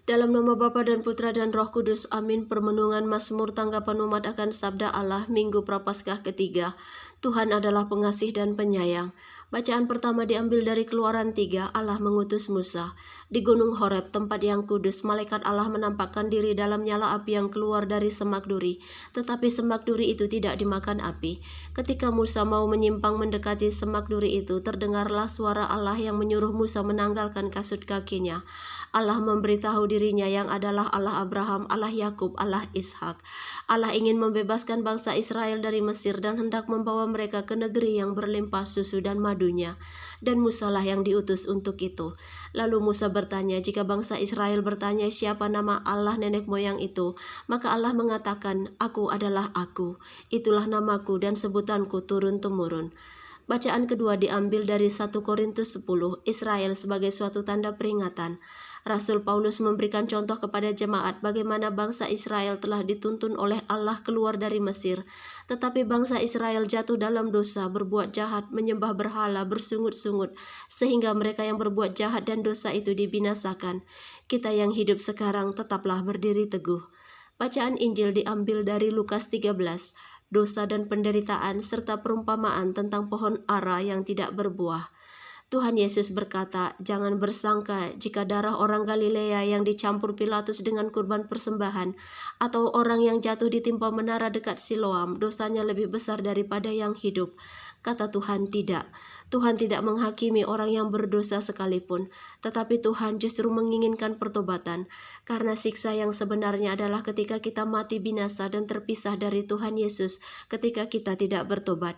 Dalam nama Bapa dan Putra dan Roh Kudus, amin. Permenungan Mazmur tanggapan umat akan sabda Allah, Minggu Prapaskah ketiga. Tuhan adalah pengasih dan penyayang. Bacaan pertama diambil dari Keluaran 3, Allah mengutus Musa. Di Gunung Horeb, tempat yang kudus, malaikat Allah menampakkan diri dalam nyala api yang keluar dari semak duri. Tetapi semak duri itu tidak dimakan api. Ketika Musa mau menyimpang mendekati semak duri itu, terdengarlah suara Allah yang menyuruh Musa menanggalkan kasut kakinya. Allah memberitahu dirinya yang adalah Allah Abraham, Allah Yakub, Allah Ishak. Allah ingin membebaskan bangsa Israel dari Mesir dan hendak membawa mereka ke negeri yang berlimpah susu dan madunya. Dan Musa lah yang diutus untuk itu. Lalu Musa bertanya, jika bangsa Israel bertanya siapa nama Allah nenek moyang itu, maka Allah mengatakan, Aku adalah Aku. Itulah namaku dan sebutanku turun-temurun. Bacaan kedua diambil dari 1 Korintus 10, Israel sebagai suatu tanda peringatan. Rasul Paulus memberikan contoh kepada jemaat bagaimana bangsa Israel telah dituntun oleh Allah keluar dari Mesir. Tetapi bangsa Israel jatuh dalam dosa, berbuat jahat, menyembah berhala, bersungut-sungut, sehingga mereka yang berbuat jahat dan dosa itu dibinasakan. Kita yang hidup sekarang tetaplah berdiri teguh. Bacaan Injil diambil dari Lukas 13, dosa dan penderitaan serta perumpamaan tentang pohon ara yang tidak berbuah. Tuhan Yesus berkata, jangan bersangka jika darah orang Galilea yang dicampur Pilatus dengan kurban persembahan, atau orang yang jatuh ditimpa menara dekat Siloam, dosanya lebih besar daripada yang hidup. Kata Tuhan, tidak. Tuhan tidak menghakimi orang yang berdosa sekalipun, tetapi Tuhan justru menginginkan pertobatan, karena siksa yang sebenarnya adalah ketika kita mati binasa dan terpisah dari Tuhan Yesus ketika kita tidak bertobat.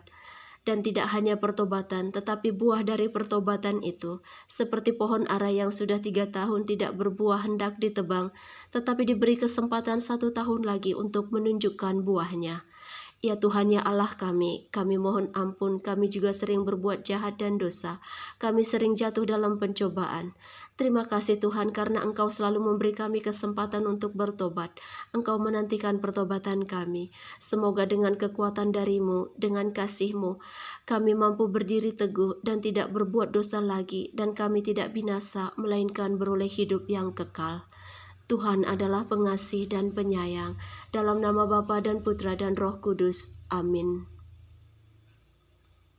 Dan tidak hanya pertobatan, tetapi buah dari pertobatan itu, seperti pohon ara yang sudah 3 tahun tidak berbuah hendak ditebang, tetapi diberi kesempatan 1 tahun lagi untuk menunjukkan buahnya. Ya Tuhan, ya Allah kami mohon ampun, kami juga sering berbuat jahat dan dosa, kami sering jatuh dalam pencobaan. Terima kasih Tuhan karena Engkau selalu memberi kami kesempatan untuk bertobat. Engkau menantikan pertobatan kami. Semoga dengan kekuatan dari-Mu, dengan kasih-Mu, kami mampu berdiri teguh dan tidak berbuat dosa lagi, dan kami tidak binasa, melainkan beroleh hidup yang kekal. Tuhan adalah pengasih dan penyayang. Dalam nama Bapa dan Putra dan Roh Kudus. Amin.